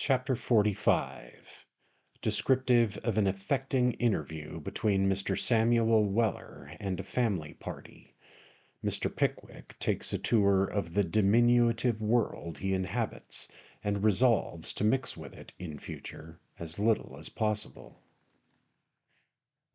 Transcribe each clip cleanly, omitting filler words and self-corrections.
Chapter 45. Descriptive of an affecting interview between Mr. Samuel Weller and a family party. Mr. Pickwick takes a tour of the diminutive world he inhabits, and resolves to mix with it, in future, as little as possible.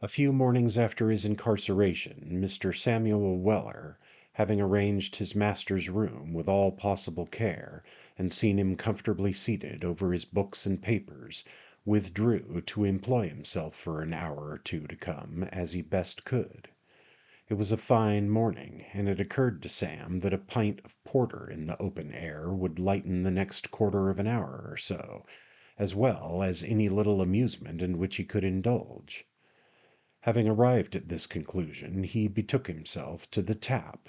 A few mornings after his incarceration, Mr. Samuel Weller, having arranged his master's room with all possible care, and seen him comfortably seated over his books and papers, withdrew to employ himself for an hour or two to come, as he best could. It was a fine morning, and it occurred to Sam that a pint of porter in the open air would lighten the next quarter of an hour or so, as well as any little amusement in which he could indulge. Having arrived at this conclusion, he betook himself to the tap.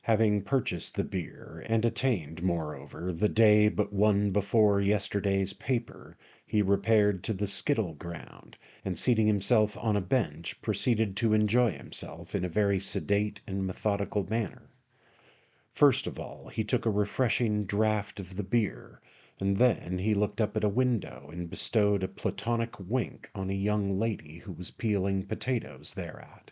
Having purchased the beer, and attained, moreover, the day but one before yesterday's paper, he repaired to the skittle ground, and seating himself on a bench, proceeded to enjoy himself in a very sedate and methodical manner. First of all, he took a refreshing draught of the beer, and then he looked up at a window and bestowed a platonic wink on a young lady who was peeling potatoes thereat.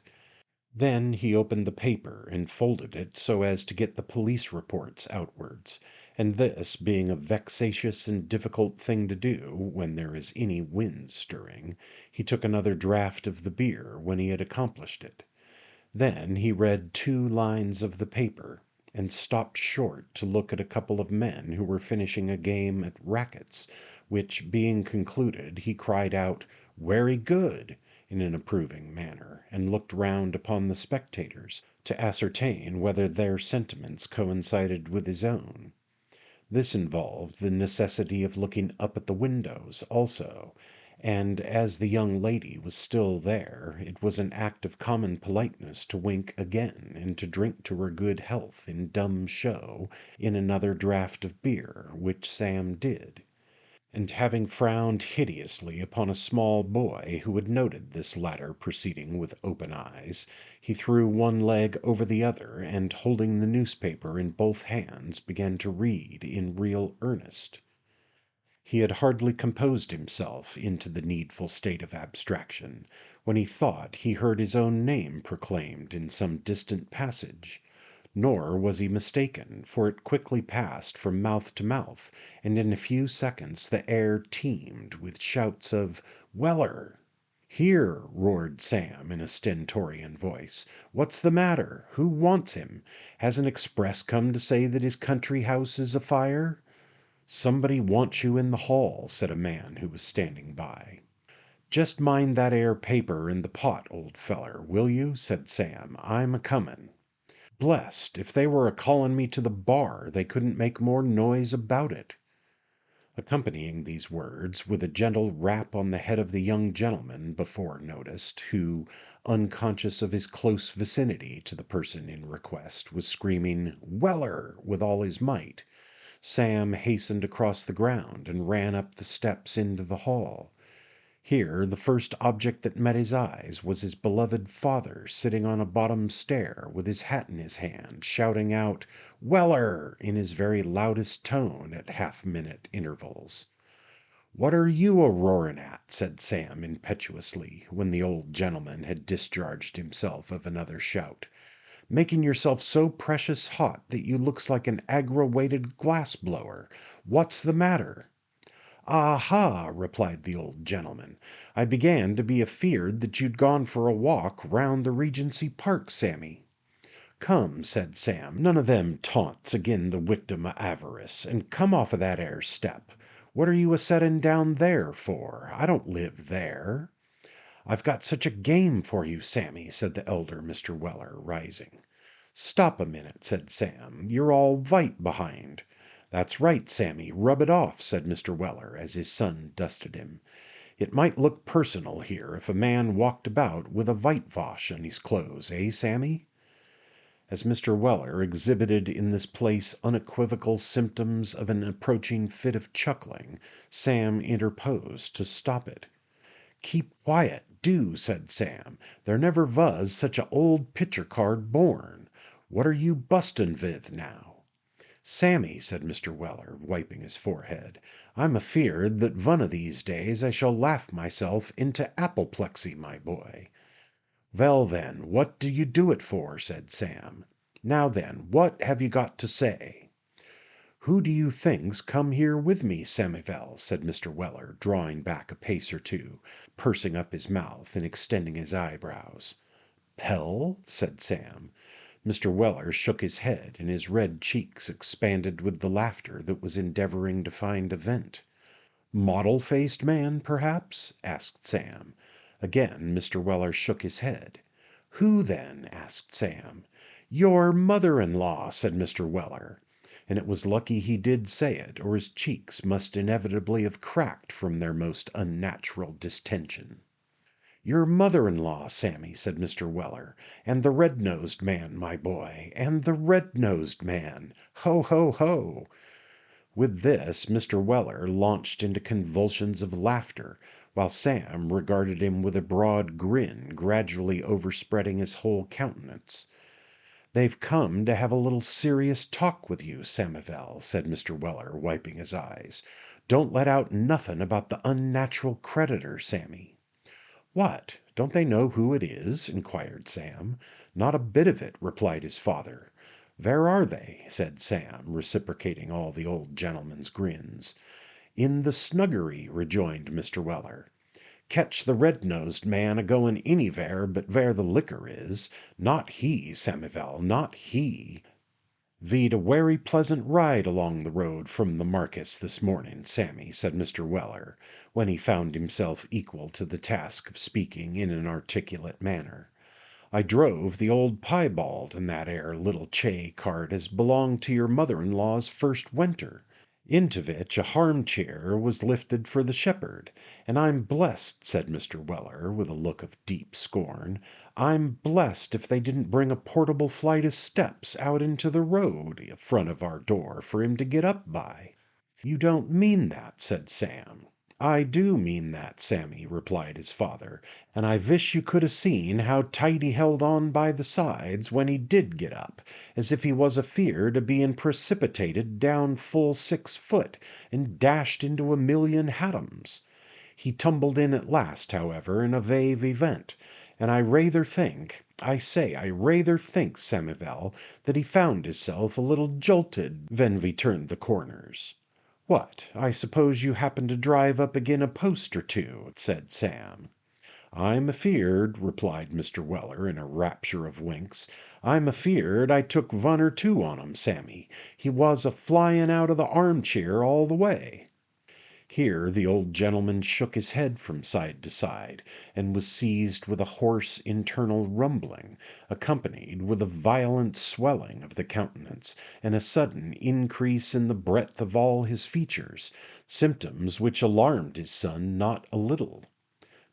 Then he opened the paper and folded it so as to get the police reports outwards, and this being a vexatious and difficult thing to do when there is any wind stirring, he took another draught of the beer when he had accomplished it. Then he read 2 lines of the paper, and stopped short to look at a couple of men who were finishing a game at rackets, which being concluded, he cried out, "Wery good," in an approving manner, and looked round upon the spectators, to ascertain whether their sentiments coincided with his own. This involved the necessity of looking up at the windows also, and as the young lady was still there, it was an act of common politeness to wink again, and to drink to her good health in dumb show in another draught of beer, which Sam did. And having frowned hideously upon a small boy who had noted this latter proceeding with open eyes, he threw one leg over the other, and holding the newspaper in both hands, began to read in real earnest. He had hardly composed himself into the needful state of abstraction, when he thought he heard his own name proclaimed in some distant passage. Nor was he mistaken, for it quickly passed from mouth to mouth, and in a few seconds the air teemed with shouts of "Weller!" "Here!" roared Sam in a stentorian voice. "What's the matter? Who wants him? Has an express come to say that his country house is afire?" "Somebody wants you in the hall," said a man who was standing by. "Just mind that 'ere paper in the pot, old feller, will you?" said Sam. "I'm a-comin'." "Blest if they were a-calling me to the bar, they couldn't make more noise about it." Accompanying these words, with a gentle rap on the head of the young gentleman before noticed, who, unconscious of his close vicinity to the person in request, was screaming "Weller!" with all his might, Sam hastened across the ground and ran up the steps into the hall. Here the first object that met his eyes was his beloved father sitting on a bottom stair with his hat in his hand, shouting out "Weller!" in his very loudest tone at half-minute intervals. "What are you a-roaring at?" said Sam impetuously, when the old gentleman had discharged himself of another shout. "Making yourself so precious hot that you looks like an aggrawated glass-blower. What's the matter?" "Ah-ha!" replied the old gentleman. "I began to be afeared that you'd gone for a walk round the Regency Park, Sammy." "Come," said Sam, "none of them taunts agin the wictim o' avarice, and come off of that 'ere step. What are you a-settin' down there for? I don't live there." "I've got such a game for you, Sammy," said the elder Mr. Weller, rising. "Stop a minute," said Sam. "You're all vite behind." "That's right, Sammy, rub it off," said Mr. Weller, as his son dusted him. "It might look personal here if a man walked about with a whitevash on his clothes, eh, Sammy?" As Mr. Weller exhibited in this place unequivocal symptoms of an approaching fit of chuckling, Sam interposed to stop it. "Keep quiet, do," said Sam. "There never was such a old picture card born. What are you bustin' vith now?" "Sammy," said Mr. Weller, wiping his forehead, "I'm afeard that one o' these days I shall laugh myself into apoplexy, my boy." "Vell, then, what do you do it for?" said Sam. "Now then, what have you got to say?" "Who do you think's come here with me, Samivel?" said Mr. Weller, drawing back a pace or two, pursing up his mouth and extending his eyebrows. "Pell?" said Sam. Mr. Weller shook his head, and his red cheeks expanded with the laughter that was endeavoring to find a vent. "Mottle-faced man, perhaps?" asked Sam. Again Mr. Weller shook his head. "Who, then?" asked Sam. "Your mother-in-law," said Mr. Weller. And it was lucky he did say it, or his cheeks must inevitably have cracked from their most unnatural distension. "Your mother-in-law, Sammy," said Mr. Weller, "and the red-nosed man, my boy, and the red-nosed man. Ho, ho, ho!" With this Mr. Weller launched into convulsions of laughter, while Sam regarded him with a broad grin gradually overspreading his whole countenance. "They've come to have a little serious talk with you, Samivel," said Mr. Weller, wiping his eyes. "Don't let out nothin' about the unnatural creditor, Sammy." "What, don't they know who it is?" inquired Sam. "Not a bit of it," replied his father. "Vere are they?" said Sam, reciprocating all the old gentleman's grins. "In the snuggery," rejoined Mr. Weller. "Ketch the red-nosed man a-goin' anywhere but vere the liquor is. Not he, Samivel, not he. "Ve'd a werry pleasant ride along the road from the Markis this mornin', Sammy," said Mr. Weller, when he found himself equal to the task of speaking in an articulate manner. "I drove the old piebald in that 'ere little chay cart as belonged to your mother-in-law's first winter, into vich a harm-cheer was lifted for the shepherd, and I'm blessed," said Mr. Weller, with a look of deep scorn, "I'm blessed if they didn't bring a portable flight of steps out into the road in front of our door for him to get up by." "You don't mean that," said Sam. "I do mean that, Sammy," replied his father, "and I vish you could 'a' seen how tight he held on by the sides when he did get up, as if he was afeard o' being precipitated down full 6 foot, and dashed into a million hatoms. He tumbled in at last, however, in a vave event, and I rayther think, I say, I rayther think, Samivel, that he found hisself a little jolted ven we turned the corners." "What, I suppose you happened to drive up agin a post or two?" said Sam. "I'm afeard," replied Mr. Weller in a rapture of winks, "I'm afeard I took one or two on 'em, Sammy. He was a-flyin' out of the arm-cheer all the way." Here the old gentleman shook his head from side to side, and was seized with a hoarse internal rumbling, accompanied with a violent swelling of the countenance, and a sudden increase in the breadth of all his features, symptoms which alarmed his son not a little.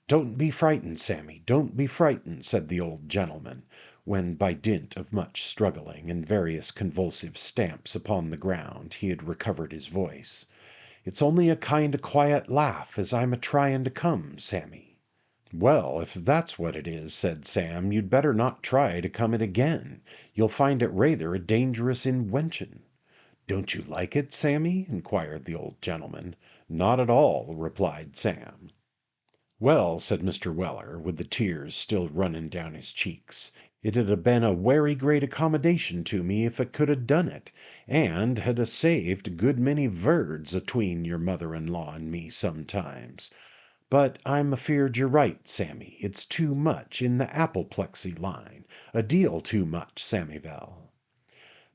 "Don't be frightened, Sammy, don't be frightened," said the old gentleman, when by dint of much struggling and various convulsive stamps upon the ground he had recovered his voice. "It's only a kind o' quiet laugh as I'm a-tryin' to come, Sammy." "Well, if that's what it is," said Sam, "you'd better not try to come it again. You'll find it rayther a dangerous inwention." "Don't you like it, Sammy?" inquired the old gentleman. "Not at all," replied Sam. "Well," said Mr. Weller, with the tears still runnin' down his cheeks, "it 'ud 'a been a werry great accommodation to me if it could 'a done it, and had 'a saved a good many vords atween your mother-in-law and me sometimes. But I'm afeard you're right, Sammy. It's too much in the apoplexy line, a deal too much, Samivel."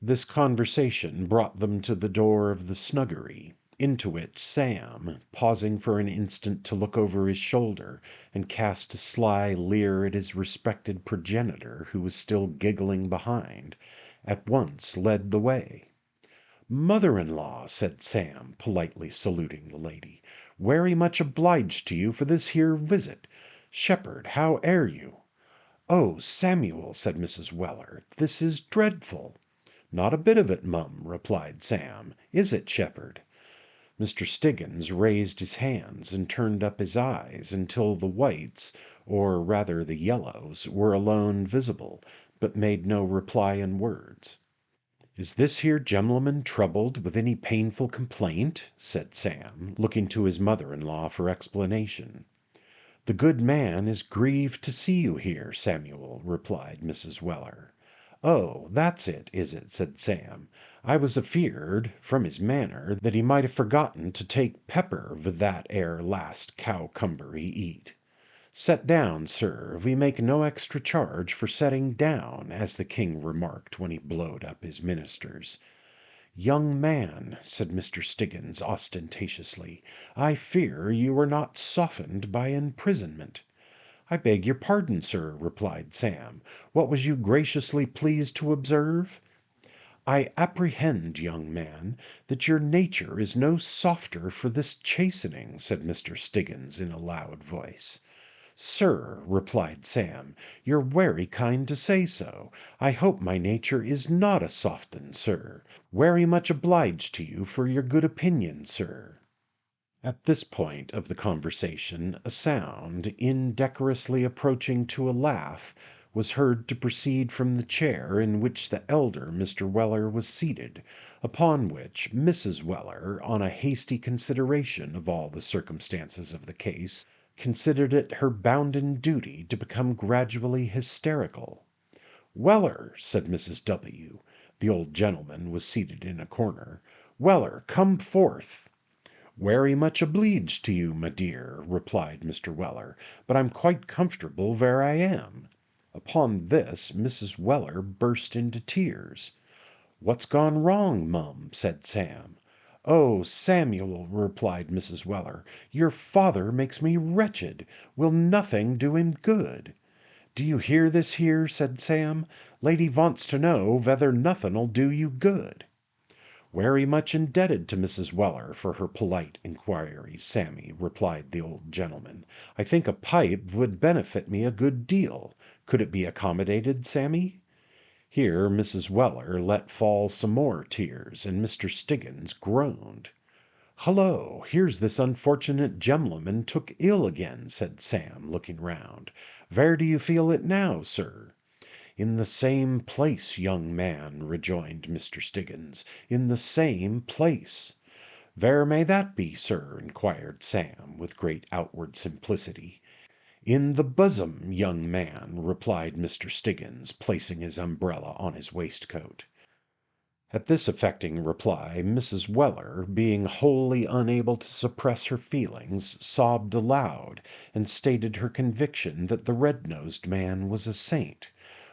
This conversation brought them to the door of the snuggery, into which Sam, pausing for an instant to look over his shoulder and cast a sly leer at his respected progenitor, who was still giggling behind, at once led the way. "Mother-in-law," said Sam, politely saluting the lady, "werry much obliged to you for this here visit. Shepherd, how air you?" "Oh, Samuel," said Mrs. Weller, "this is dreadful." "Not a bit of it, mum," replied Sam. "Is it, Shepherd?" Mr. Stiggins raised his hands and turned up his eyes until the whites, or rather the yellows, were alone visible, but made no reply in words. "Is this here gentleman troubled with any painful complaint?" said Sam, looking to his mother-in-law for explanation. "The good man is grieved to see you here, Samuel," replied Mrs. Weller. "Oh, that's it, is it?" said Sam. "I was afeard, from his manner, that he might have forgotten to take pepper with that ere last cowcumber he eat. Set down, sir. We make no extra charge for setting down, as the king remarked when he blowed up his ministers." "Young man," said Mr. Stiggins ostentatiously, "I fear you are not softened by imprisonment." "I beg your pardon, sir," replied Sam. "What was you graciously pleased to observe?" "I apprehend, young man, that your nature is no softer for this chastening," said Mr. Stiggins in a loud voice. "Sir," replied Sam, "you're wery kind to say so. I hope my nature is not a soft un, sir. Wery much obliged to you for your good opinion, sir." At this point of the conversation a sound, indecorously approaching to a laugh, was heard to proceed from the chair in which the elder Mr. Weller was seated, upon which Mrs. Weller, on a hasty consideration of all the circumstances of the case, considered it her bounden duty to become gradually hysterical. "Weller," said Mrs. W. The old gentleman was seated in a corner. "Weller, come forth." "Wery much obleeged to you, my dear," replied Mr. Weller, "but I'm quite comfortable where I am." Upon this Mrs. Weller burst into tears. "What's gone wrong, mum?" said Sam. "Oh, Samuel," replied Mrs. Weller, "your father makes me wretched. Will nothing do him good?" "Do you hear this here?" said Sam. "Lady vants to know whether nothin'll do you good." "Wery much indebted to Mrs. Weller for her polite inquiries, Sammy," replied the old gentleman. "I think a pipe would benefit me a good deal. Could it be accommodated, Sammy?" Here Mrs. Weller let fall some more tears, and Mr. Stiggins groaned. "Hullo, here's this unfortunate gem'leman took ill again," said Sam, looking round. "Vere do you feel it now, sir?" "In the same place, young man," rejoined Mr. Stiggins, "in the same place." "Vere may that be, sir?" inquired Sam, with great outward simplicity. "In the bosom, young man," replied Mr. Stiggins, placing his umbrella on his waistcoat. At this affecting reply, Mrs. Weller, being wholly unable to suppress her feelings, sobbed aloud, and stated her conviction that the red-nosed man was a saint,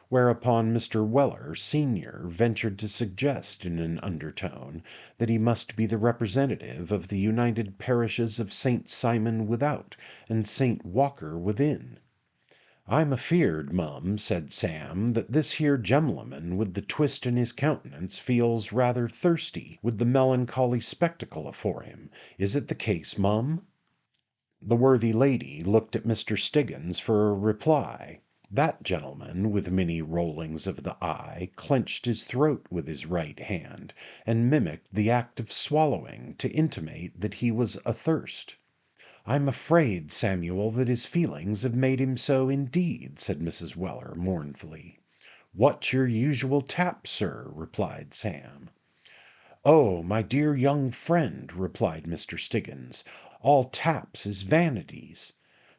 whereupon Mr. Weller, senior, ventured to suggest in an undertone that he must be the representative of the united parishes of St. Simon Without and St. Walker Within. "I'm afeard, mum," said Sam, "that this here gem'leman with the twist in his countenance feels rather thirsty with the melancholy spectacle afore him. Is it the case, mum?" The worthy lady looked at Mr. Stiggins for a reply. That gentleman, with many rollings of the eye, clenched his throat with his right hand, and mimicked the act of swallowing to intimate that he was athirst. "I'm afraid, Samuel, that his feelings have made him so indeed," said Mrs. Weller mournfully. "What's your usual tap, sir?" replied Sam. "Oh, my dear young friend," replied Mr. Stiggins, "all taps is vanities."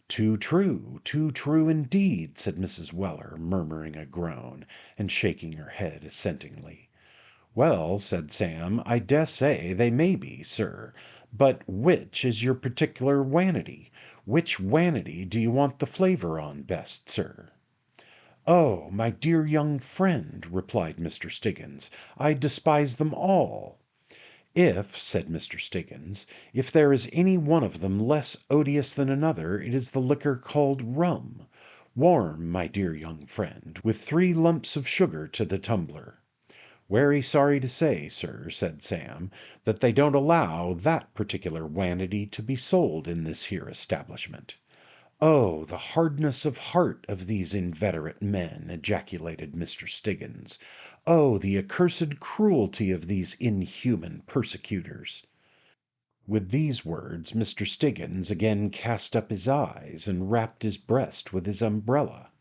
Too true indeed," said Mrs. Weller, murmuring a groan, and shaking her head assentingly. "Well," said Sam, "I dessay they may be, sir. But which is your particular wanity? Which wanity do you want the flavour on best, sir?" "Oh, my dear young friend," replied Mr. Stiggins, "I despise them all." "If," said Mr. Stiggins, "if there is any one of them less odious than another, it is the liquor called rum. Warm, my dear young friend, with 3 lumps of sugar to the tumbler." "Wery sorry to say, sir," said Sam, "that they don't allow that particular wanity to be sold in this here establishment." "Oh, the hardness of heart of these inveterate men!" ejaculated Mr. Stiggins. "Oh, the accursed cruelty of these inhuman persecutors!" With these words Mr. Stiggins again cast up his eyes and rapped his breast with his umbrella.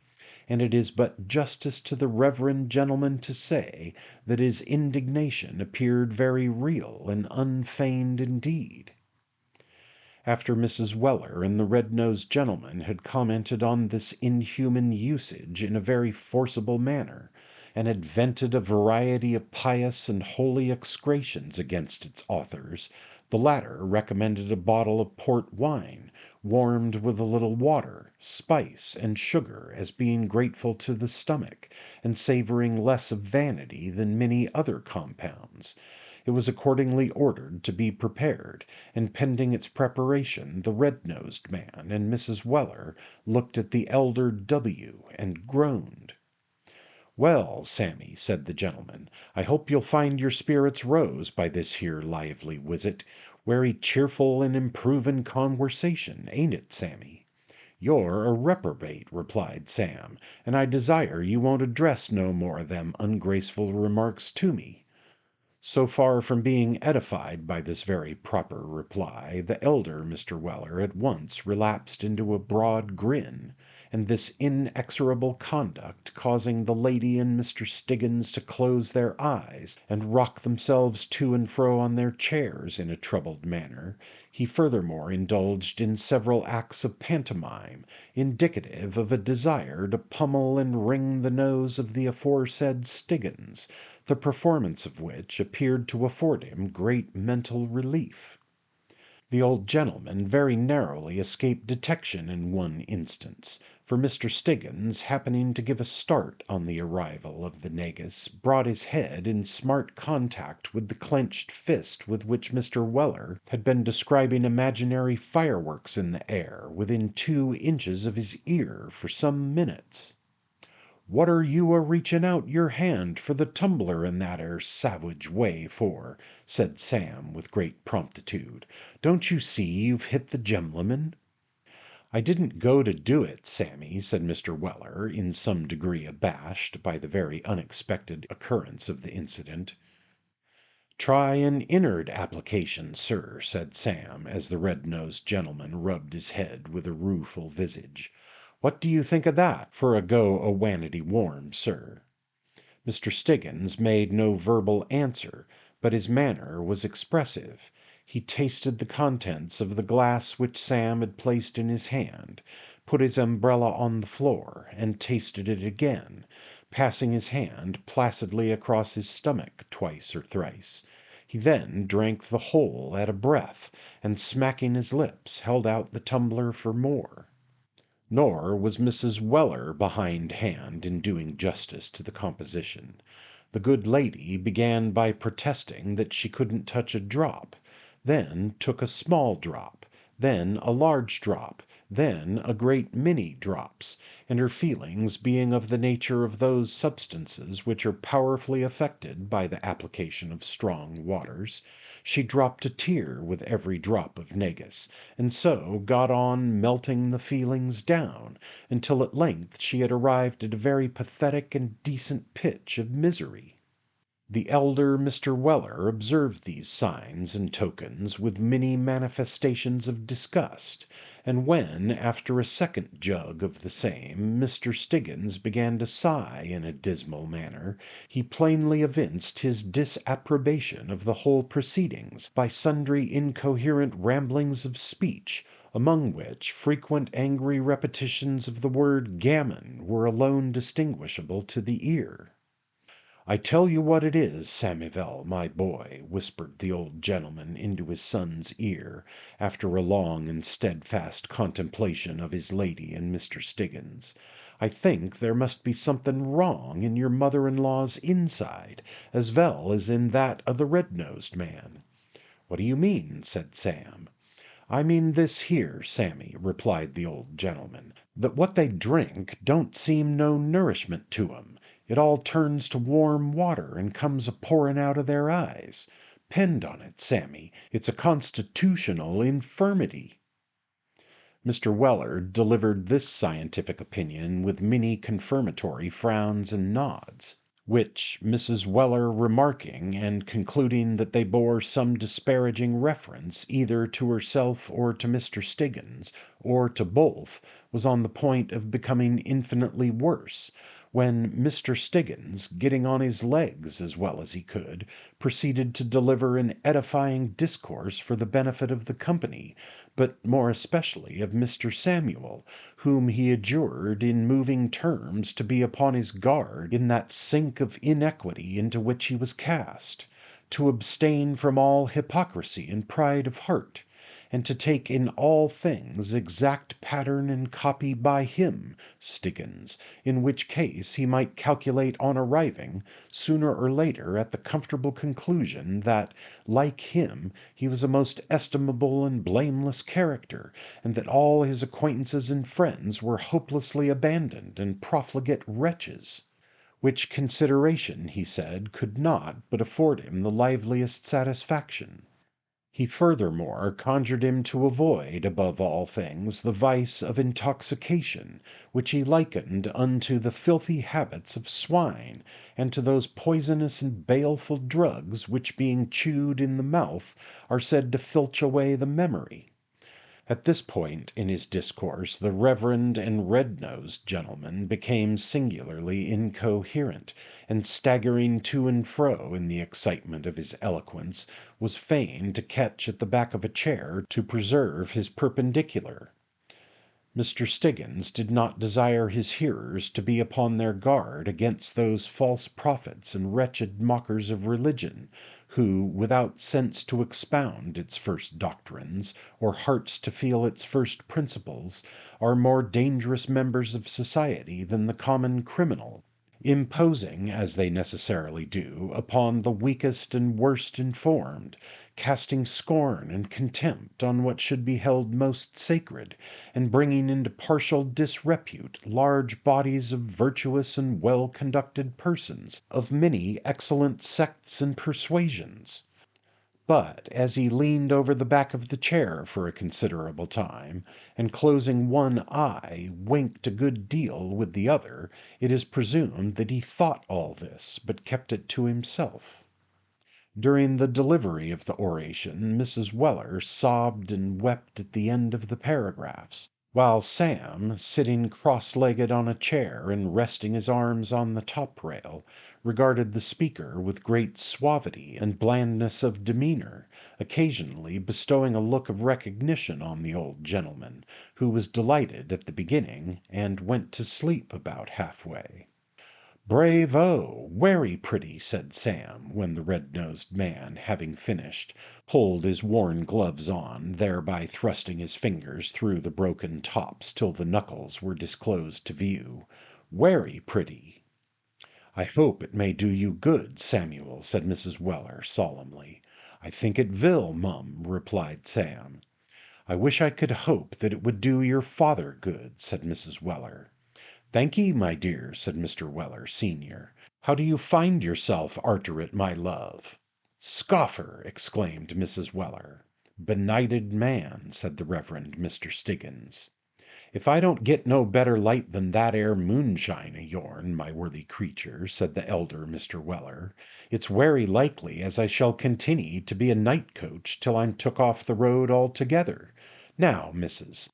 and it is but justice to the reverend gentleman to say that his indignation appeared very real and unfeigned indeed. After Mrs. Weller and the red-nosed gentleman had commented on this inhuman usage in a very forcible manner, and had vented a variety of pious and holy execrations against its authors, the latter recommended a bottle of port wine, warmed with a little water, spice, and sugar, as being grateful to the stomach, and savouring less of vanity than many other compounds. It was accordingly ordered to be prepared, and pending its preparation, the red-nosed man and Mrs. Weller looked at the elder W. and groaned. "Well, Sammy," said the gentleman, "I hope you'll find your spirits rose by this here lively wisit. Wery cheerful and improvin' conwersation, ain't it, Sammy?" "You're a reprobate," replied Sam, "and I desire you won't address no more of them ungraceful remarks to me." So far from being edified by this very proper reply, the elder Mr. Weller at once relapsed into a broad grin, and this inexorable conduct causing the lady and Mr. Stiggins to close their eyes and rock themselves to and fro on their chairs in a troubled manner, he furthermore indulged in several acts of pantomime, indicative of a desire to pummel and wring the nose of the aforesaid Stiggins, the performance of which appeared to afford him great mental relief. The old gentleman very narrowly escaped detection in one instance, for Mr. Stiggins, happening to give a start on the arrival of the negus, brought his head in smart contact with the clenched fist with which Mr. Weller had been describing imaginary fireworks in the air within 2 inches of his ear for some minutes. "What are you a reaching out your hand for the tumbler in that 'ere savage way for?" said Sam with great promptitude. "Don't you see you've hit the gemleman?" "I didn't go to do it, Sammy," said Mr. Weller, in some degree abashed by the very unexpected occurrence of the incident. "Try an inn'ard application, sir," said Sam, as the red-nosed gentleman rubbed his head with a rueful visage. "What do you think of that for a go o' wanity warm, sir?" Mr. Stiggins made no verbal answer, but his manner was expressive. He tasted the contents of the glass which Sam had placed in his hand, put his umbrella on the floor, and tasted it again, passing his hand placidly across his stomach twice or thrice. He then drank the whole at a breath, and smacking his lips, held out the tumbler for more. Nor was Mrs. Weller behindhand in doing justice to the composition. The good lady began by protesting that she couldn't touch a drop, then took a small drop, then a large drop, then a great many drops, and her feelings being of the nature of those substances which are powerfully affected by the application of strong waters, she dropped a tear with every drop of negus, and so got on melting the feelings down, until at length she had arrived at a very pathetic and decent pitch of misery. The elder Mr. Weller observed these signs and tokens with many manifestations of disgust, and when, after a second jug of the same, Mr. Stiggins began to sigh in a dismal manner, he plainly evinced his disapprobation of the whole proceedings by sundry incoherent ramblings of speech, among which frequent angry repetitions of the word gammon were alone distinguishable to the ear. "I tell you what it is, Samivel, my boy," whispered the old gentleman into his son's ear, after a long and steadfast contemplation of his lady and Mr. Stiggins, "I think there must be something wrong in your mother-in-law's inside, as vell as in that o' the red-nosed man." "What do you mean?" said Sam. "I mean this here, Sammy," replied the old gentleman, "that what they drink don't seem no nourishment to 'em. It all turns to warm water and comes a pouring out of their eyes. 'Pend on it, Sammy, it's a constitutional infirmity." Mr. Weller delivered this scientific opinion with many confirmatory frowns and nods. which Mrs. Weller remarking, and concluding that they bore some disparaging reference either to herself or to Mr. Stiggins, or to both, was on the point of becoming infinitely worse, when Mr. Stiggins, getting on his legs as well as he could, proceeded to deliver an edifying discourse for the benefit of the company, but more especially of Mr. Samuel, whom he adjured in moving terms to be upon his guard in that sink of inequity into which he was cast, to abstain from all hypocrisy and pride of heart, and to take in all things exact pattern and copy by him, Stiggins, in which case he might calculate on arriving, sooner or later, at the comfortable conclusion that, like him, he was a most estimable and blameless character, and that all his acquaintances and friends were hopelessly abandoned and profligate wretches. Which consideration, he said, could not but afford him the liveliest satisfaction. He furthermore conjured him to avoid, above all things, the vice of intoxication, which he likened unto the filthy habits of swine, and to those poisonous and baleful drugs which, being chewed in the mouth, are said to filch away the memory. At this point in his discourse the reverend and red-nosed gentleman became singularly incoherent, and staggering to and fro in the excitement of his eloquence, was fain to catch at the back of a chair to preserve his perpendicular. Mr. Stiggins did not desire his hearers to be upon their guard against those false prophets and wretched mockers of religion, who, without sense to expound its first doctrines, or hearts to feel its first principles, are more dangerous members of society than the common criminal, imposing, as they necessarily do, upon the weakest and worst informed, casting scorn and contempt on what should be held most sacred, and bringing into partial disrepute large bodies of virtuous and well-conducted persons, of many excellent sects and persuasions. But as he leaned over the back of the chair for a considerable time, and closing one eye, winked a good deal with the other, it is presumed that he thought all this, but kept it to himself. During the delivery of the oration, Mrs. Weller sobbed and wept at the end of the paragraphs, while Sam, sitting cross-legged on a chair and resting his arms on the top rail, regarded the speaker with great suavity and blandness of demeanour, occasionally bestowing a look of recognition on the old gentleman, who was delighted at the beginning, and went to sleep about half-way. "Bravo! Werry pretty," said Sam, when the red-nosed man, having finished, pulled his worn gloves on, thereby thrusting his fingers through the broken tops till the knuckles were disclosed to view. "Werry pretty." "I hope it may do you good, Samuel," said Mrs. Weller, solemnly. "I think it will, mum," replied Sam. "I wish I could hope that it would do your father good," said Mrs. Weller. "Thank'ee, my dear," said Mr. Weller, senior. "How do you find yourself arter it, my love?" "Scoffer!" exclaimed Mrs. Weller. "Benighted man!" said the Reverend Mr. Stiggins. "If I don't get no better light than that 'ere moonshine o' yourn, my worthy creature," said the elder Mr. Weller, "it's werry likely as I shall continny to be a night coach till I'm took off the road altogether. Now, missus,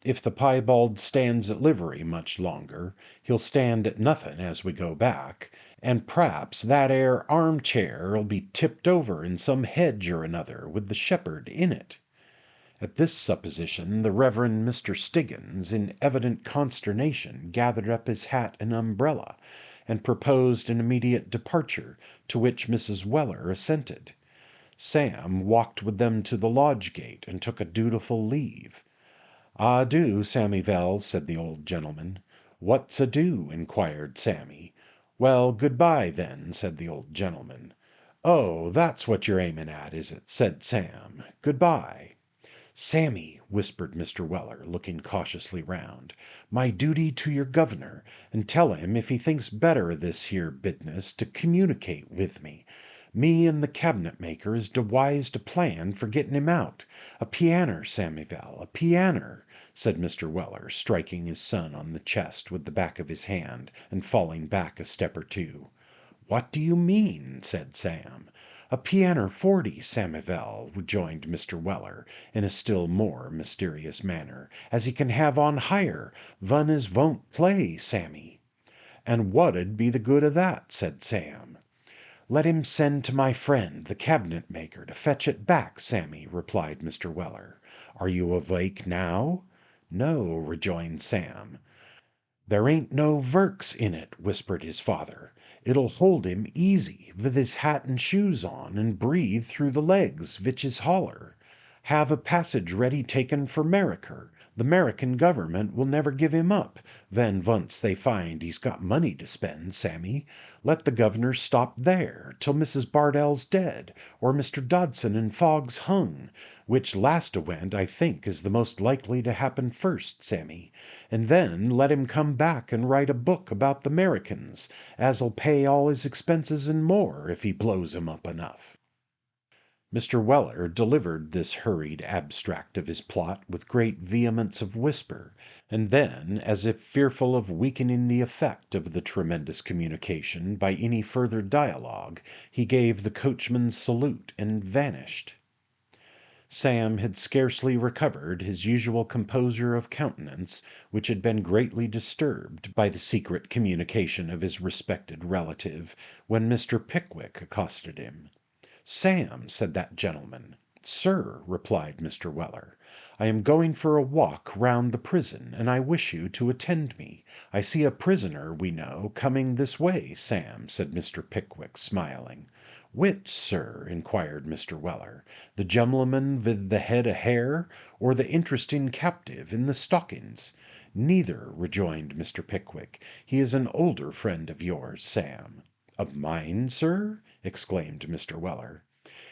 if the piebald stands at livery much longer, he'll stand at nothin' as we go back, and p'raps that 'ere armchair'll be tipped over in some hedge or another with the shepherd in it." At this supposition the Reverend Mr. Stiggins, in evident consternation, gathered up his hat and umbrella, and proposed an immediate departure, to which Mrs. Weller assented. Sam walked with them to the lodge gate, and took a dutiful leave. "Adieu, Sammy Vell," said the old gentleman. "What's ado?" inquired Sammy. "Well, good-bye, then," said the old gentleman. "Oh, that's what you're aiming at, is it?" said Sam. "Good-bye." "Sammy," whispered Mr. Weller, looking cautiously round, "my duty to your governor, and tell him if he thinks better o' this here business to communicate with me. Me and the cabinet maker is dewised a plan for getting him out. A pianner, Sammy Vell, a pianner," said Mr. Weller, striking his son on the chest with the back of his hand, and falling back a step or two. "What do you mean?" said Sam. "A pianoforte, Samivel," rejoined Mr. Weller, in a still more mysterious manner, "as he can have on hire, vun as von't play, Sammy." "And what 'ud be the good of that?" said Sam. "Let him send to my friend, the cabinet maker, to fetch it back, Sammy," replied Mr. Weller. "Are you awake now?" "No," rejoined Sam. "There ain't no verks in it," whispered his father. "It'll hold him easy, vith his hat and shoes on, and breathe through the legs, vich is holler. Have a passage ready taken for 'Meriker. The 'Merican government will never give him up, ven vonce they find he's got money to spend, Sammy. Let the governor stop there, till Mrs. Bardell's dead, or Mr. Dodson and Fogg's hung, which last event I think is the most likely to happen first, Sammy, and then let him come back and write a book about the 'Mericans, as'll pay all his expenses and more, if he blows 'em up enough." Mr. Weller delivered this hurried abstract of his plot with great vehemence of whisper, and then, as if fearful of weakening the effect of the tremendous communication by any further dialogue, he gave the coachman's salute and vanished. Sam had scarcely recovered his usual composure of countenance, which had been greatly disturbed by the secret communication of his respected relative, when Mr. Pickwick accosted him. "Sam," said that gentleman. "Sir," replied Mr. Weller, "I am going for a walk round the prison, and I wish you to attend me. I see a prisoner we know coming this way, Sam," said Mr. Pickwick, smiling. "Which, sir?" inquired Mr. Weller. "The gentleman vith the head o' hair, or the interesting captive in the stockings?" "Neither," rejoined Mr. Pickwick. "He is an older friend of yours, Sam." "Of mine, sir?" exclaimed Mr. Weller.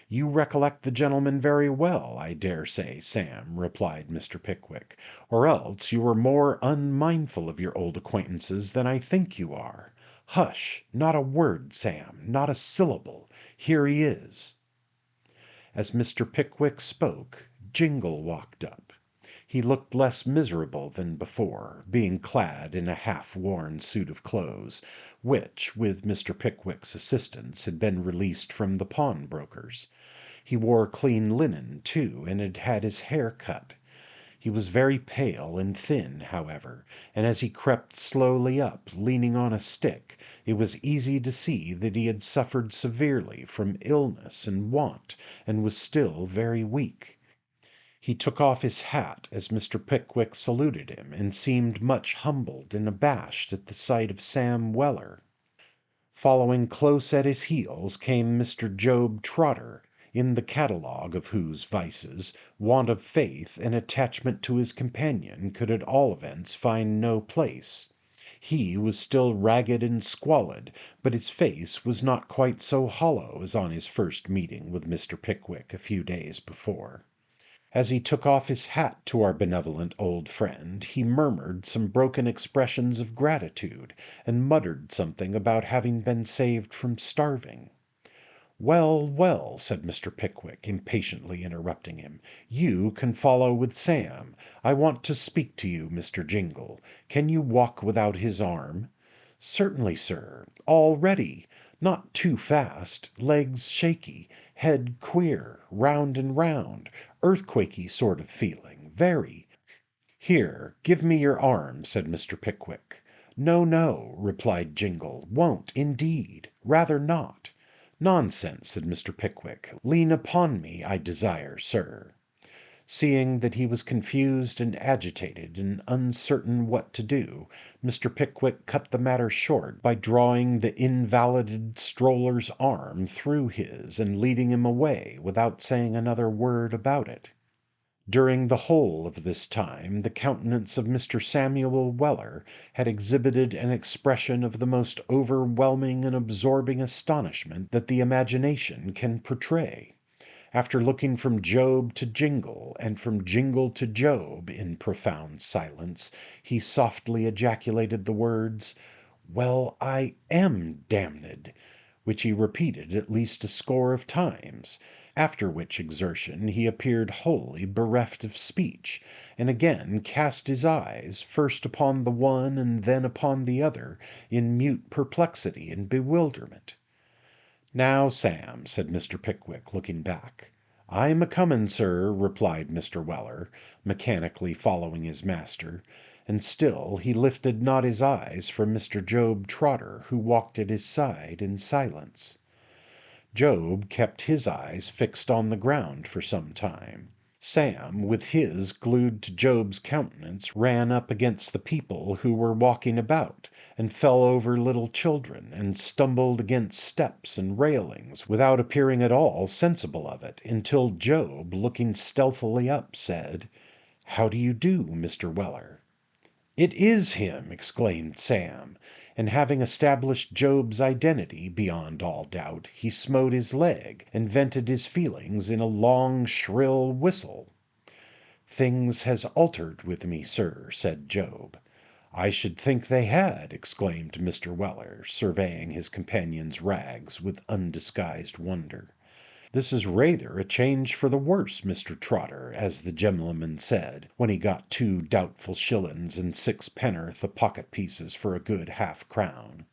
"You recollect the gentleman very well, I dare say, Sam," replied Mr. Pickwick, "or else you are more unmindful of your old acquaintances than I think you are. Hush! Not a word, Sam, not a syllable. Here he is." As Mr. Pickwick spoke, Jingle walked up. He looked less miserable than before, being clad in a half-worn suit of clothes, which, with Mr. Pickwick's assistance, had been released from the pawnbroker's. He wore clean linen, too, and had had his hair cut. He was very pale and thin, however, and as he crept slowly up, leaning on a stick, it was easy to see that he had suffered severely from illness and want, and was still very weak. He took off his hat as Mr. Pickwick saluted him, and seemed much humbled and abashed at the sight of Sam Weller. Following close at his heels came Mr. Job Trotter, in the catalogue of whose vices, want of faith and attachment to his companion could at all events find no place. He was still ragged and squalid, but his face was not quite so hollow as on his first meeting with Mr. Pickwick a few days before. As he took off his hat to our benevolent old friend, he murmured some broken expressions of gratitude, and muttered something about having been saved from starving. "Well, well," said Mr. Pickwick, impatiently interrupting him, "you can follow with Sam. I want to speak to you, Mr. Jingle. Can you walk without his arm?" "Certainly, sir. All ready. Not too fast. Legs shaky. Head queer. Round and round. Earthquakey sort of feeling. Very." "Here, give me your arm," said Mr. Pickwick. "No, no," replied Jingle. "Won't, indeed. Rather not." "Nonsense," said Mr. Pickwick. "Lean upon me, I desire, sir." Seeing that he was confused and agitated and uncertain what to do, Mr. Pickwick cut the matter short by drawing the invalided stroller's arm through his and leading him away without saying another word about it. During the whole of this time the countenance of Mr. Samuel Weller had exhibited an expression of the most overwhelming and absorbing astonishment that the imagination can portray. After looking from Job to Jingle, and from Jingle to Job, in profound silence, he softly ejaculated the words, "Well, I am damned," which he repeated at least a score of times, after which exertion he appeared wholly bereft of speech, and again cast his eyes, first upon the one and then upon the other, in mute perplexity and bewilderment. "Now, Sam," said Mr. Pickwick, looking back. "I'm a-comin', sir," replied Mr. Weller, mechanically following his master, and still he lifted not his eyes from Mr. Job Trotter, who walked at his side in silence. Job kept his eyes fixed on the ground for some time. Sam, with his glued to Job's countenance, ran up against the people who were walking about, and fell over little children, and stumbled against steps and railings, without appearing at all sensible of it, until Job, looking stealthily up, said, "How do you do, Mr. Weller?" "It is him!" exclaimed Sam, and having established Job's identity beyond all doubt, he smote his leg, and vented his feelings in a long, shrill whistle. "Things has altered with me, sir," said Job. "I should think they had!" exclaimed Mr. Weller, surveying his companion's rags with undisguised wonder. "This is rayther a change for the worse, Mr. Trotter, as the gem'leman said, when he got 2 doubtful shillin's and 6 pen'orth o' pocket pieces for a good half-crown."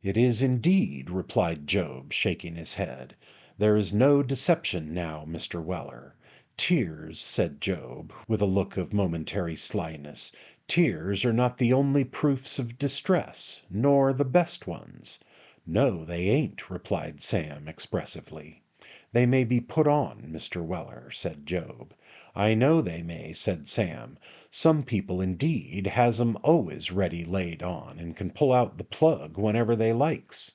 "It is indeed," replied Job, shaking his head. "There is no deception now, Mr. Weller." "Tears," said Job, with a look of momentary slyness, "tears are not the only proofs of distress, nor the best ones." "No, they ain't," replied Sam expressively. "They may be put on, Mr. Weller," said Job. "I know they may," said Sam. "Some people, indeed, has 'em always ready laid on, and can pull out the plug whenever they likes."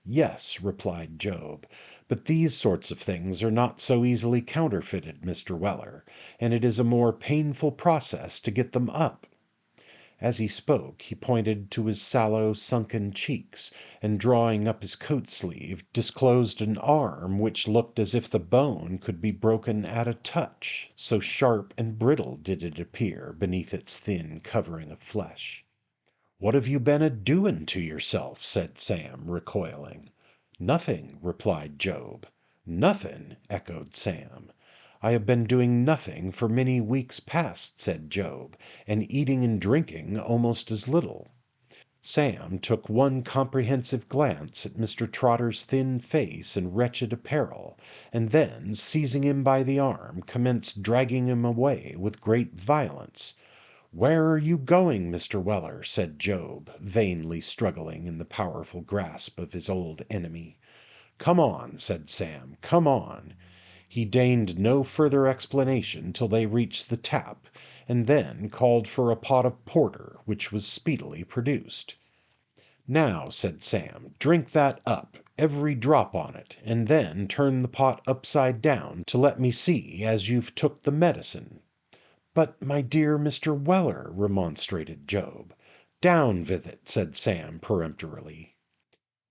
"Yes," replied Job, "but these sorts of things are not so easily counterfeited, Mr. Weller, and it is a more painful process to get them up." As he spoke, he pointed to his sallow, sunken cheeks, and drawing up his coat sleeve, disclosed an arm which looked as if the bone could be broken at a touch, so sharp and brittle did it appear beneath its thin covering of flesh. "What have you been a-doing to yourself?" said Sam, recoiling. "Nothing," replied Job. "Nothing!" echoed Sam. "I have been doing nothing for many weeks past," said Job, "and eating and drinking almost as little." Sam took one comprehensive glance at Mr. Trotter's thin face and wretched apparel, and then, seizing him by the arm, commenced dragging him away with great violence. "Where are you going, Mr. Weller?" said Job, vainly struggling in the powerful grasp of his old enemy. "Come on," said Sam, "come on." He deigned no further explanation till they reached the tap, and then called for a pot of porter, which was speedily produced. "Now," said Sam, "drink that up, every drop on it, and then turn the pot upside down to let me see as you've took the medicine." "But, my dear Mr. Weller," remonstrated Job. "Down with it," said Sam peremptorily.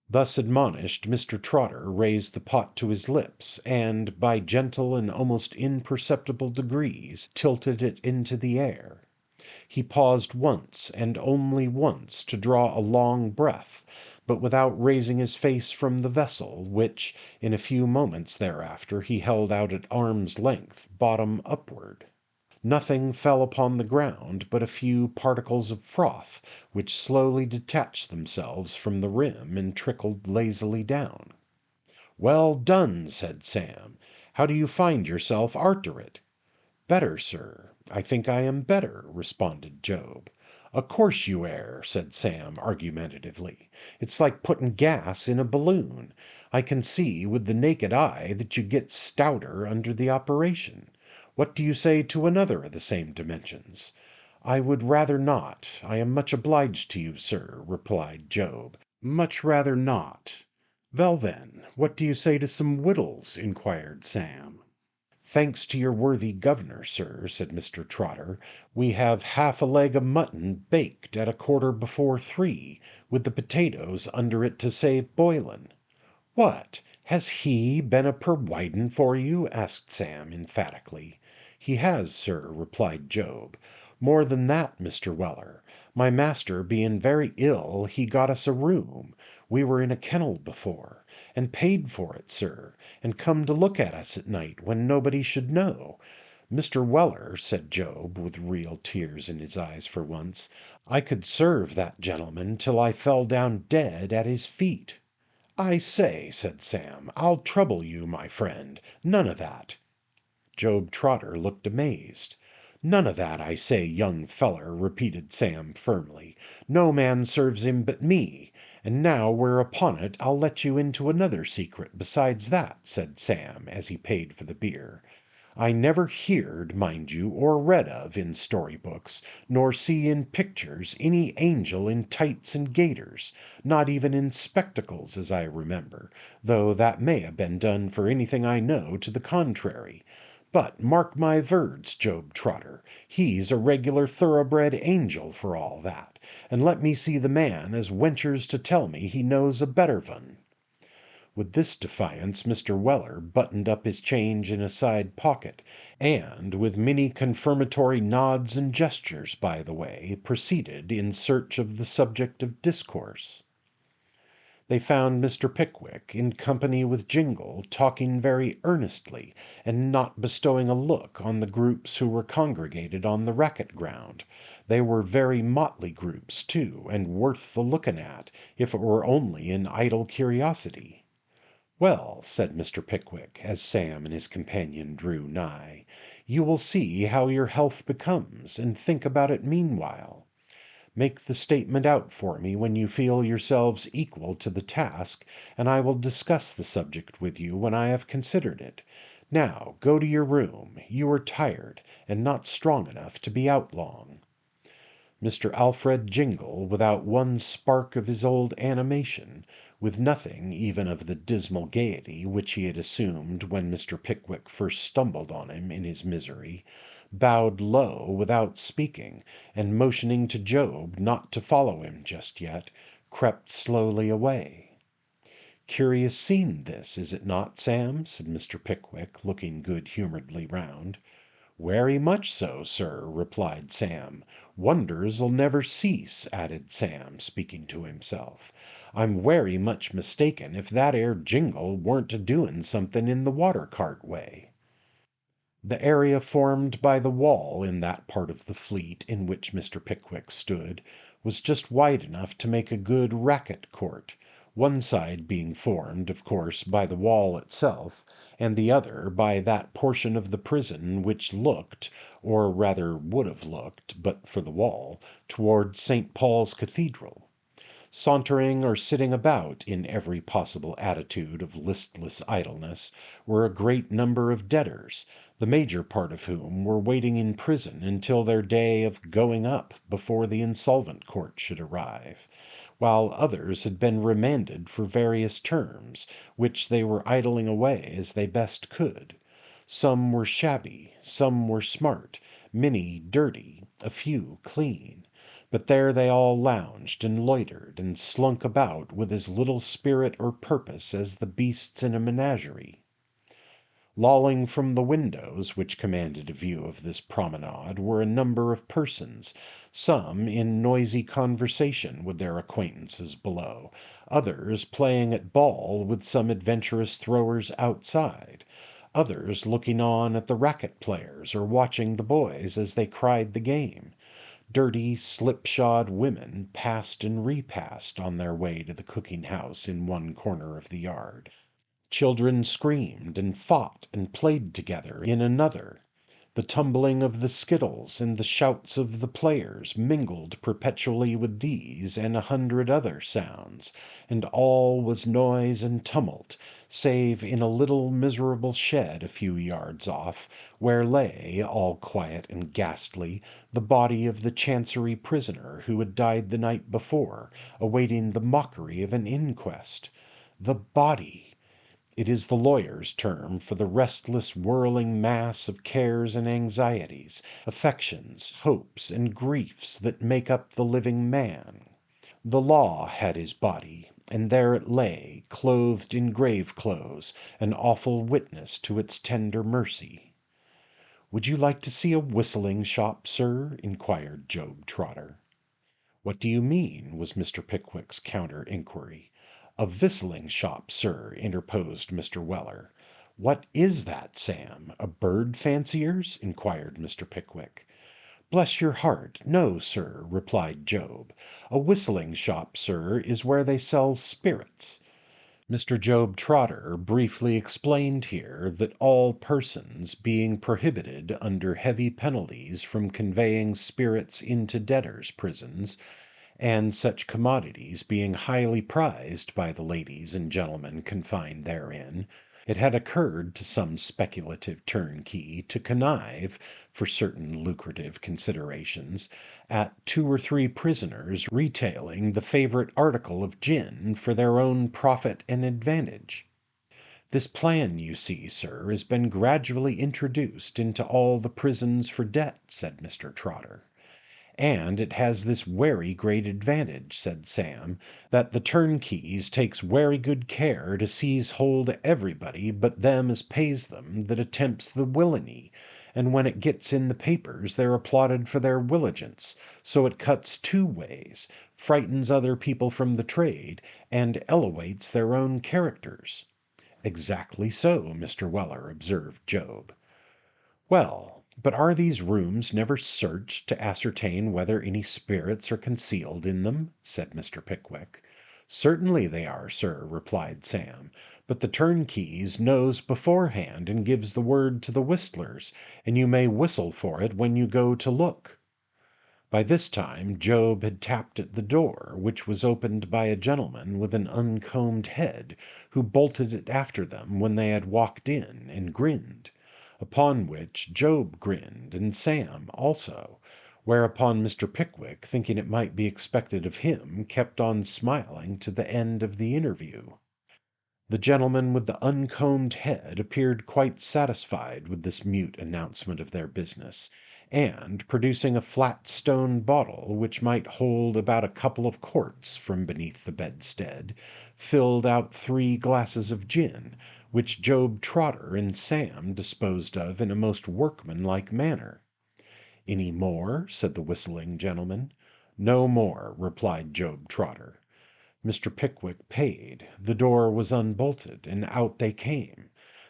Thus admonished, Mr. Trotter raised the pot to his lips, and, by gentle and almost imperceptible degrees, tilted it into the air. He paused once, and only once, to draw a long breath, but without raising his face from the vessel, which, in a few moments thereafter, he held out at arm's length, bottom upward. Nothing fell upon the ground but a few particles of froth, which slowly detached themselves from the rim and trickled lazily down. "Well done," said Sam. "How do you find yourself arter it?" "Better, sir. I think I am better," responded Job. "O' course you air," said Sam argumentatively. "It's like putting gas in a balloon. I can see with the naked eye that you get stouter under the operation. What do you say to another of the same dimensions?" "I would rather not. I am much obliged to you, sir," replied Job. "Much rather not." "Vell then, what do you say to some wittles?" inquired Sam. "Thanks to your worthy governor, sir," said Mr. Trotter, "we have half a leg of mutton baked at 3:15, with the potatoes under it to save boiling." "What! Has he been a perwidin' for you?" asked Sam emphatically. "He has, sir," replied Job. "More than that, Mr. Weller. My master being very ill, he got us a room. We were in a kennel before, and paid for it, sir, and come to look at us at night when nobody should know. Mr. Weller," said Job, with real tears in his eyes for once, "I could serve that gentleman till I fell down dead at his feet." "I say," said Sam, "I'll trouble you, my friend. None of that." Job Trotter looked amazed. "None of that, I say, young feller," repeated Sam firmly. "No man serves him but me. And now we're upon it, I'll let you into another secret besides that," said Sam, as he paid for the beer. "I never heerd, mind you, or read of in story books, nor see in pictures, any angel in tights and gaiters, not even in spectacles, as I remember, though that may have been done for anything I know to the contrary. But mark my words, Job Trotter, he's a regular thoroughbred angel for all that, and let me see the man as wentures to tell me he knows a better one." With this defiance Mr. Weller buttoned up his change in a side pocket, and, with many confirmatory nods and gestures by the way, proceeded in search of the subject of discourse. They found Mr. Pickwick, in company with Jingle, talking very earnestly, and not bestowing a look on the groups who were congregated on the racket ground. They were very motley groups, too, and worth the looking at, if it were only in idle curiosity. "Well," said Mr. Pickwick, as Sam and his companion drew nigh, "you will see how your health becomes, and think about it meanwhile. Make the statement out for me when you feel yourselves equal to the task, and I will discuss the subject with you when I have considered it. Now go to your room. You are tired, and not strong enough to be out long." Mr. Alfred Jingle, without one spark of his old animation, with nothing even of the dismal gaiety which he had assumed when Mr. Pickwick first stumbled on him in his misery, bowed low without speaking, and motioning to Job not to follow him just yet, crept slowly away. "Curious scene this, is it not, Sam?" said Mr. Pickwick, looking good-humouredly round. "Werry much so, sir," replied Sam. "Wonders'll never cease," added Sam, speaking to himself. "I'm werry much mistaken if that 'ere Jingle weren't a doin' something in the water-cart way." The area formed by the wall in that part of the Fleet in which Mr. Pickwick stood was just wide enough to make a good racket court, one side being formed, of course, by the wall itself, and the other by that portion of the prison which looked, or rather would have looked, but for the wall, toward St. Paul's Cathedral. Sauntering or sitting about in every possible attitude of listless idleness were a great number of debtors, the major part of whom were waiting in prison until their day of going up before the insolvent court should arrive, while others had been remanded for various terms, which they were idling away as they best could. Some were shabby, some were smart, many dirty, a few clean. But there they all lounged and loitered and slunk about with as little spirit or purpose as the beasts in a menagerie. Lolling from the windows which commanded a view of this promenade were a number of persons, some in noisy conversation with their acquaintances below, others playing at ball with some adventurous throwers outside, others looking on at the racket players or watching the boys as they cried the game. Dirty, slipshod women passed and repassed on their way to the cooking house in one corner of the yard. Children screamed and fought and played together in another. The tumbling of the skittles and the shouts of the players mingled perpetually with these and 100 other sounds, and all was noise and tumult, save in a little miserable shed a few yards off, where lay, all quiet and ghastly, the body of the Chancery prisoner who had died the night before, awaiting the mockery of an inquest. The body! It is the lawyer's term for the restless whirling mass of cares and anxieties, affections, hopes, and griefs that make up the living man. The law had his body, and there it lay, clothed in grave clothes, an awful witness to its tender mercy. "Would you like to see a whistling shop, sir?" inquired Job Trotter. "What do you mean?" was Mr. Pickwick's counter-inquiry. "A whistling shop, sir," interposed Mr. Weller. "What is that, Sam? A bird fancier's?" inquired Mr. Pickwick. "Bless your heart, no, sir," replied Job. "A whistling shop, sir, is where they sell spirits." Mr. Job Trotter briefly explained here that all persons being prohibited under heavy penalties from conveying spirits into debtors' prisons, and such commodities being highly prized by the ladies and gentlemen confined therein, it had occurred to some speculative turnkey to connive, for certain lucrative considerations, at 2 or 3 prisoners retailing the favourite article of gin for their own profit and advantage. This plan, you see, sir, has been gradually introduced into all the prisons for debt, said Mr. Trotter. And it has this werry great advantage, said Sam, that the turnkeys takes werry good care to seize hold of everybody but them as pays them that attempts the willany, and when it gets in the papers they're applauded for their willigance, so it cuts 2 ways, frightens other people from the trade, and elewates their own characters. Exactly so, Mr. Weller, observed Job. Well, but are these rooms never searched to ascertain whether any spirits are concealed in them? Said Mr. Pickwick. Certainly they are, sir, replied Sam, but the turnkeys knows beforehand and gives the word to the whistlers, and you may whistle for it when you go to look. By this time Job had tapped at the door, which was opened by a gentleman with an uncombed head, who bolted it after them when they had walked in, and grinned. Upon which Job grinned, and Sam also, whereupon Mr. Pickwick, thinking it might be expected of him, kept on smiling to the end of the interview. The gentleman with the uncombed head appeared quite satisfied with this mute announcement of their business, and, producing a flat stone bottle which might hold about a couple of quarts from beneath the bedstead, filled out 3 glasses of gin, which Job Trotter and Sam disposed of in a most workmanlike manner. "Any more?" said the whistling gentleman. "No more," replied Job Trotter. Mr. Pickwick paid, the door was unbolted, and out they came,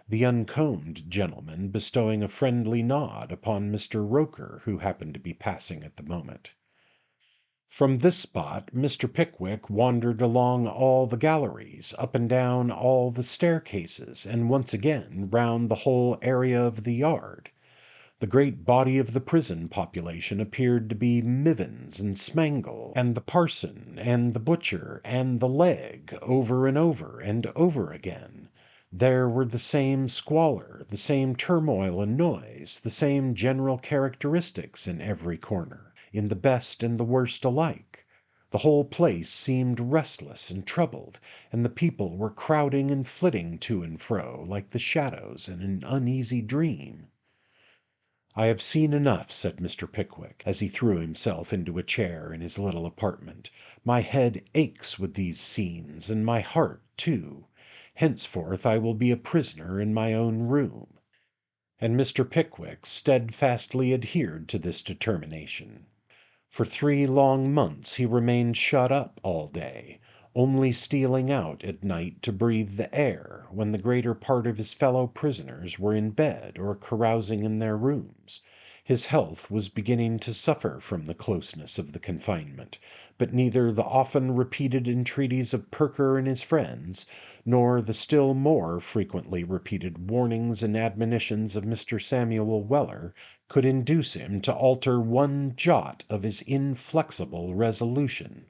the uncombed gentleman bestowing a friendly nod upon Mr. Roker, who happened to be passing at the moment. From this spot Mr. Pickwick wandered along all the galleries, up and down all the staircases, and once again round the whole area of the yard. The great body of the prison population appeared to be Mivins and Smangle, and the parson, and the butcher, and the leg, over and over and over again. There were the same squalor, the same turmoil and noise, the same general characteristics in every corner, in the best and the worst alike. The whole place seemed restless and troubled, and the people were crowding and flitting to and fro like the shadows in an uneasy dream. "I have seen enough," said Mr. Pickwick, as he threw himself into a chair in his little apartment. "My head aches with these scenes, and my heart too. Henceforth I will be a prisoner in my own room." And Mr. Pickwick steadfastly adhered to this determination. For 3 long months he remained shut up all day, only stealing out at night to breathe the air, when the greater part of his fellow prisoners were in bed or carousing in their rooms. His health was beginning to suffer from the closeness of the confinement, but neither the often repeated entreaties of Perker and his friends, nor the still more frequently repeated warnings and admonitions of Mr. Samuel Weller, could induce him to alter one jot of his inflexible resolution.